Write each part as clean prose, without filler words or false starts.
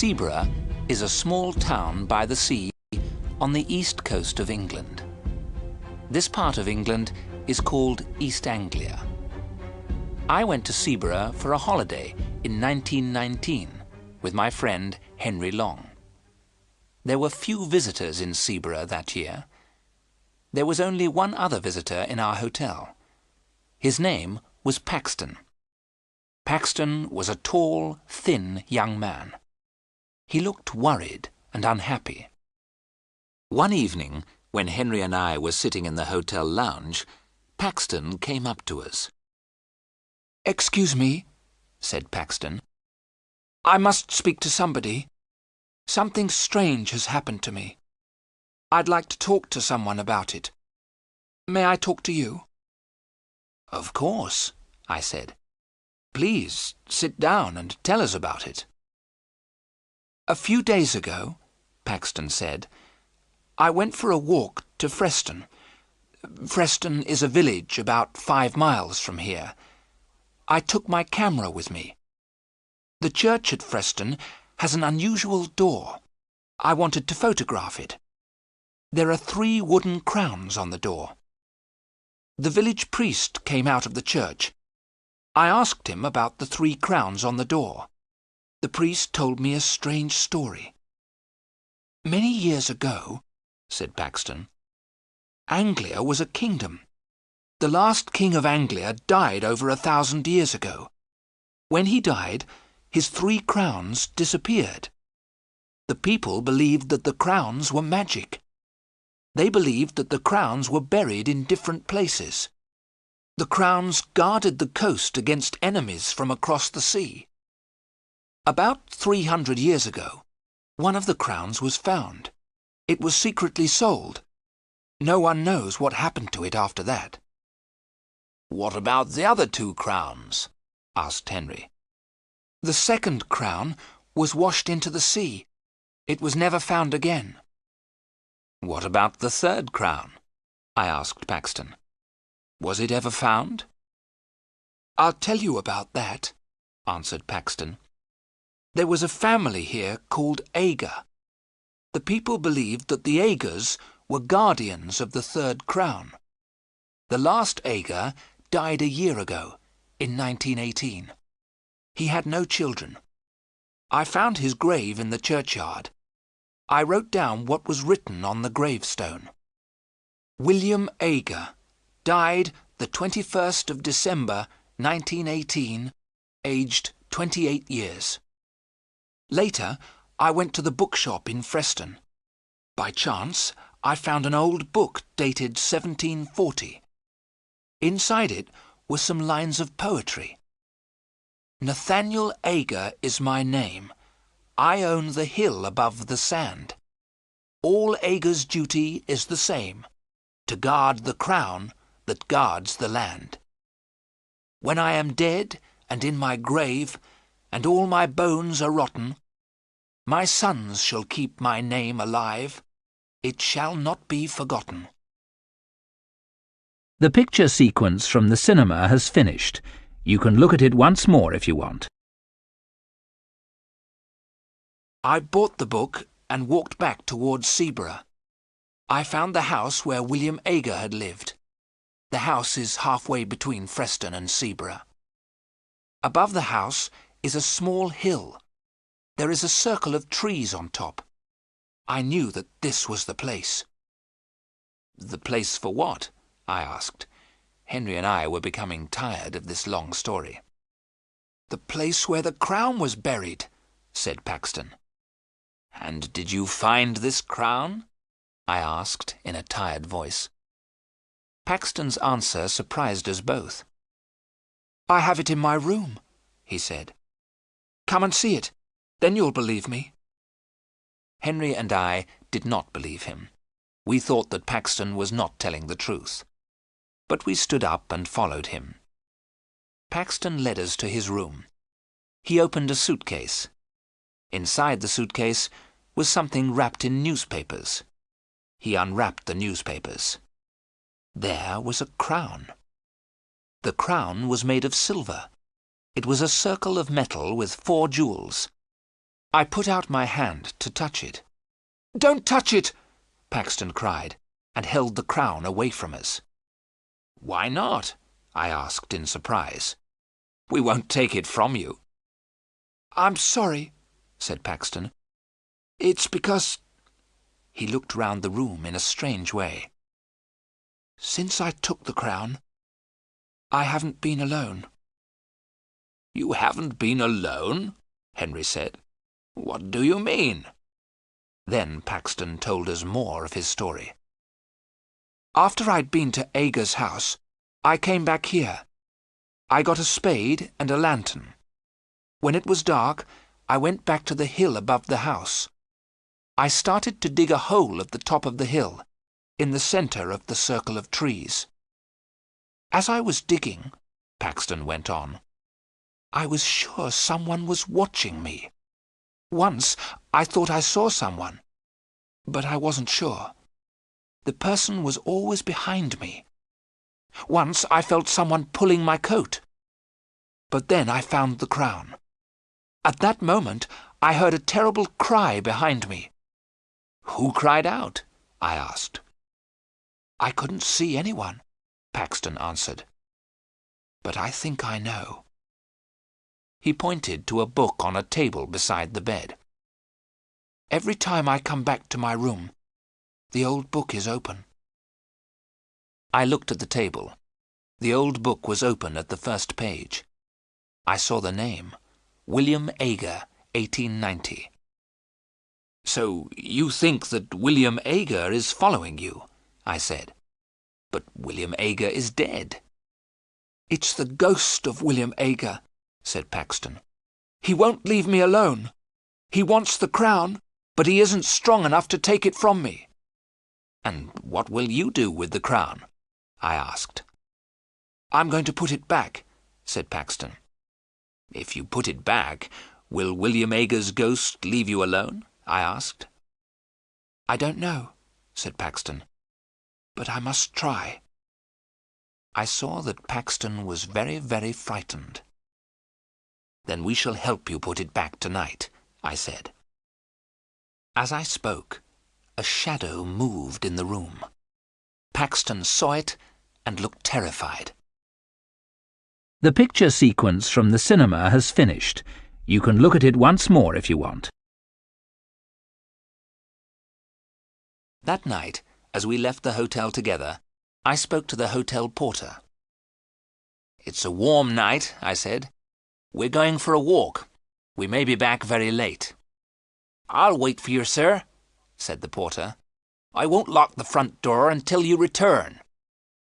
Seaburgh is a small town by the sea on the east coast of England. This part of England is called East Anglia. I went to Seaburgh for a holiday in 1919 with my friend Henry Long. There were few visitors in Seaburgh that year. There was only one other visitor in our hotel. His name was Paxton. Paxton was a tall, thin young man. He looked worried and unhappy. One evening, when Henry and I were sitting in the hotel lounge, Paxton came up to us. "Excuse me," said Paxton. "I must speak to somebody. Something strange has happened to me. I'd like to talk to someone about it. May I talk to you?" "Of course," I said. "Please sit down and tell us about it." "A few days ago," Paxton said, "I went for a walk to Freston. Freston is a village about 5 miles from here. I took my camera with me. The church at Freston has an unusual door. I wanted to photograph it. There are 3 wooden crowns on the door. The village priest came out of the church. I asked him about the 3 crowns on the door. The priest told me a strange story. Many years ago," said Paxton, "Anglia was a kingdom. The last king of Anglia died over 1,000 years ago. When he died, his 3 crowns disappeared. The people believed that the crowns were magic. They believed that the crowns were buried in different places. The crowns guarded the coast against enemies from across the sea. About 300 years ago, one of the crowns was found. It was secretly sold. No one knows what happened to it after that." "What about the other 2 crowns?" asked Henry. "The second crown was washed into the sea. It was never found again." "What about the 3rd crown?" I asked Paxton. "Was it ever found?" "I'll tell you about that," answered Paxton. "There was a family here called Ager. The people believed that the Agers were guardians of the 3rd crown. The last Ager died a year ago, in 1918. He had no children. I found his grave in the churchyard. I wrote down what was written on the gravestone. William Ager died the 21st of December, 1918, aged 28 years. Later, I went to the bookshop in Freston. By chance, I found an old book dated 1740. Inside it were some lines of poetry. "Nathaniel Ager is my name. I own the hill above the sand. All Ager's duty is the same, to guard the crown that guards the land. When I am dead and in my grave, and all my bones are rotten, my sons shall keep my name alive. It shall not be forgotten." The picture sequence from the cinema has finished. You can look at it once more if you want. I bought the book and walked back towards Seaburgh. I found the house where William Ager had lived. The house is halfway between Freston and Seaburgh. Above the house is a small hill. There is a circle of trees on top. I knew that this was the place. "The place for what?" I asked. Henry and I were becoming tired of this long story. "The place where the crown was buried," said Paxton. "And did you find this crown?" I asked in a tired voice. Paxton's answer surprised us both. "I have it in my room," he said. "Come and see it, then you'll believe me." Henry and I did not believe him. We thought that Paxton was not telling the truth. But we stood up and followed him. Paxton led us to his room. He opened a suitcase. Inside the suitcase was something wrapped in newspapers. He unwrapped the newspapers. There was a crown. The crown was made of silver. It was a circle of metal with 4 jewels. I put out my hand to touch it. "Don't touch it!" Paxton cried, and held the crown away from us. "Why not?" I asked in surprise. "We won't take it from you." "I'm sorry," said Paxton. "It's because—" He looked round the room in a strange way. "Since I took the crown, I haven't been alone." "You haven't been alone?" Henry said. "What do you mean?" Then Paxton told us more of his story. "After I'd been to Aga's house, I came back here. I got a spade and a lantern. When it was dark, I went back to the hill above the house. I started to dig a hole at the top of the hill, in the centre of the circle of trees. As I was digging," Paxton went on, "I was sure someone was watching me. Once I thought I saw someone, but I wasn't sure. The person was always behind me. Once I felt someone pulling my coat. But then I found the crown. At that moment I heard a terrible cry behind me." "Who cried out?" I asked. "I couldn't see anyone," Paxton answered. "But I think I know." He pointed to a book on a table beside the bed. "Every time I come back to my room, the old book is open." I looked at the table. The old book was open at the first page. I saw the name, William Aga, 1890. "So you think that William Aga is following you?" I said. "But William Aga is dead." "It's the ghost of William Aga," said Paxton. "He won't leave me alone. He wants the crown, but he isn't strong enough to take it from me." "And what will you do with the crown?" I asked. "I'm going to put it back," said Paxton. "If you put it back, will William Aga's ghost leave you alone?" I asked. "I don't know," said Paxton, "but I must try." I saw that Paxton was very, very frightened. "Then we shall help you put it back tonight," I said. As I spoke, a shadow moved in the room. Paxton saw it and looked terrified. The picture sequence from the cinema has finished. You can look at it once more if you want. That night, as we left the hotel together, I spoke to the hotel porter. "It's a warm night," I said. "We're going for a walk. We may be back very late." "I'll wait for you, sir," said the porter. "I won't lock the front door until you return.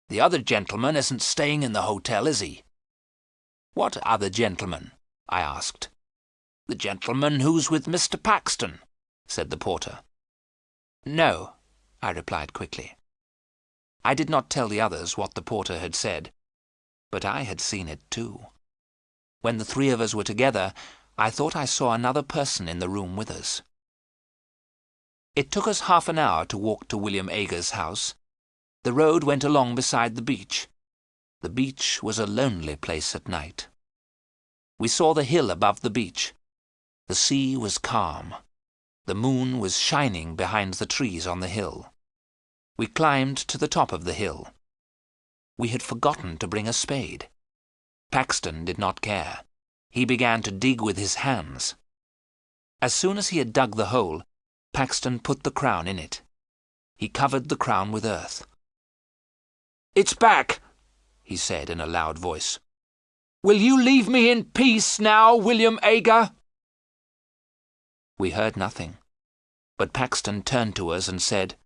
The other gentleman isn't staying in the hotel, is he?" "What other gentleman?" I asked. "The gentleman who's with Mr. Paxton," said the porter. "No," I replied quickly. I did not tell the others what the porter had said, but I had seen it too. When the three of us were together, I thought I saw another person in the room with us. It took us half an hour to walk to William Aga's house. The road went along beside the beach. The beach was a lonely place at night. We saw the hill above the beach. The sea was calm. The moon was shining behind the trees on the hill. We climbed to the top of the hill. We had forgotten to bring a spade. Paxton did not care. He began to dig with his hands. As soon as he had dug the hole, Paxton put the crown in it. He covered the crown with earth. "It's back," he said in a loud voice. "Will you leave me in peace now, William Aga?" We heard nothing, but Paxton turned to us and said,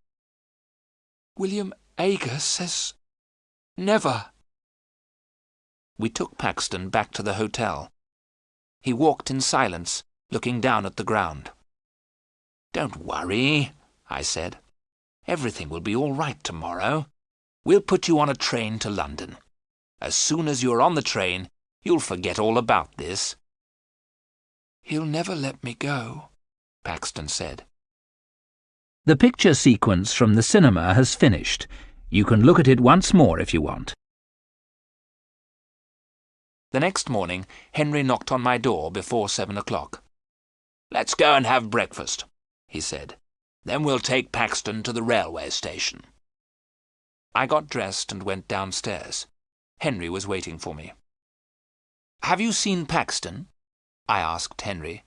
"William Aga says never." We took Paxton back to the hotel. He walked in silence, looking down at the ground. "Don't worry," I said. "Everything will be all right tomorrow. We'll put you on a train to London. As soon as you're on the train, you'll forget all about this." "He'll never let me go," Paxton said. The picture sequence from the cinema has finished. You can look at it once more if you want. The next morning, Henry knocked on my door before 7 o'clock. "Let's go and have breakfast," he said. "Then we'll take Paxton to the railway station." I got dressed and went downstairs. Henry was waiting for me. "Have you seen Paxton?" I asked Henry.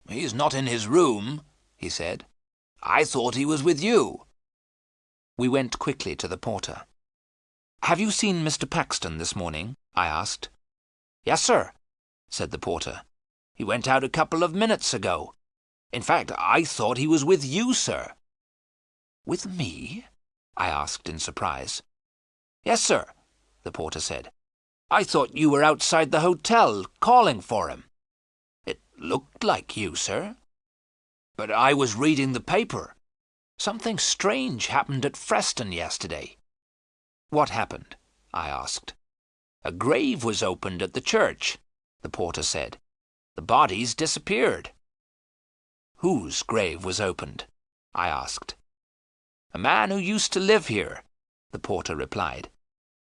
"He's not in his room," he said. "I thought he was with you." We went quickly to the porter. "Have you seen Mr. Paxton this morning?" I asked. "Yes, sir," said the porter. "He went out a couple of minutes ago. In fact, I thought he was with you, sir." "With me?" I asked in surprise. "Yes, sir," the porter said. "I thought you were outside the hotel calling for him. It looked like you, sir. But I was reading the paper. Something strange happened at Freston yesterday." "What happened?" I asked. "A grave was opened at the church," the porter said. "The bodies disappeared." "Whose grave was opened?" I asked. "A man who used to live here," the porter replied.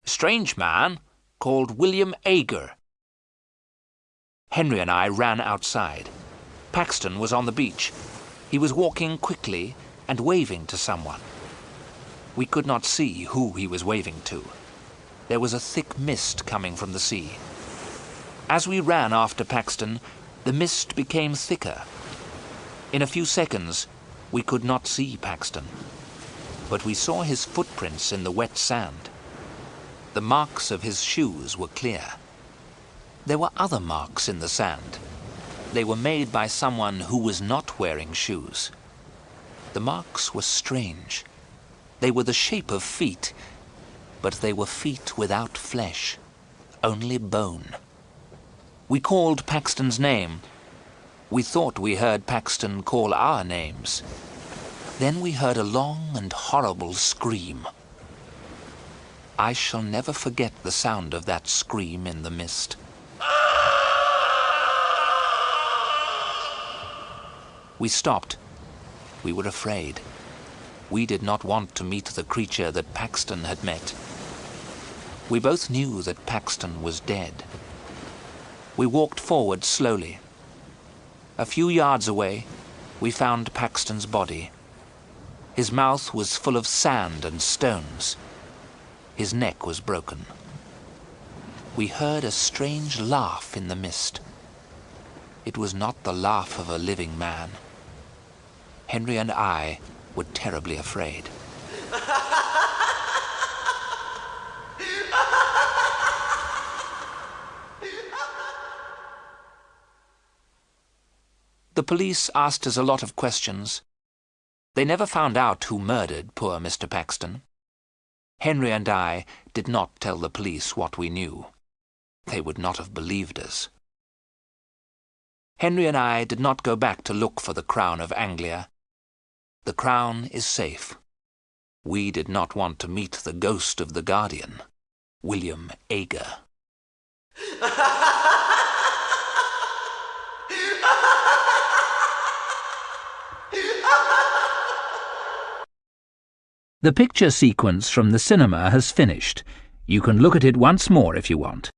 "A strange man called William Ager." Henry and I ran outside. Paxton was on the beach. He was walking quickly and waving to someone. We could not see who he was waving to. There was a thick mist coming from the sea. As we ran after Paxton, the mist became thicker. In a few seconds, we could not see Paxton, but we saw his footprints in the wet sand. The marks of his shoes were clear. There were other marks in the sand. They were made by someone who was not wearing shoes. The marks were strange. They were the shape of feet, but they were feet without flesh, only bone. We called Paxton's name. We thought we heard Paxton call our names. Then we heard a long and horrible scream. I shall never forget the sound of that scream in the mist. We stopped. We were afraid. We did not want to meet the creature that Paxton had met. We both knew that Paxton was dead. We walked forward slowly. A few yards away, we found Paxton's body. His mouth was full of sand and stones. His neck was broken. We heard a strange laugh in the mist. It was not the laugh of a living man. Henry and I were terribly afraid. The police asked us a lot of questions. They never found out who murdered poor Mr. Paxton. Henry and I did not tell the police what we knew. They would not have believed us. Henry and I did not go back to look for the crown of Anglia. The crown is safe. We did not want to meet the ghost of the guardian, William Ager. The picture sequence from the cinema has finished. You can look at it once more if you want.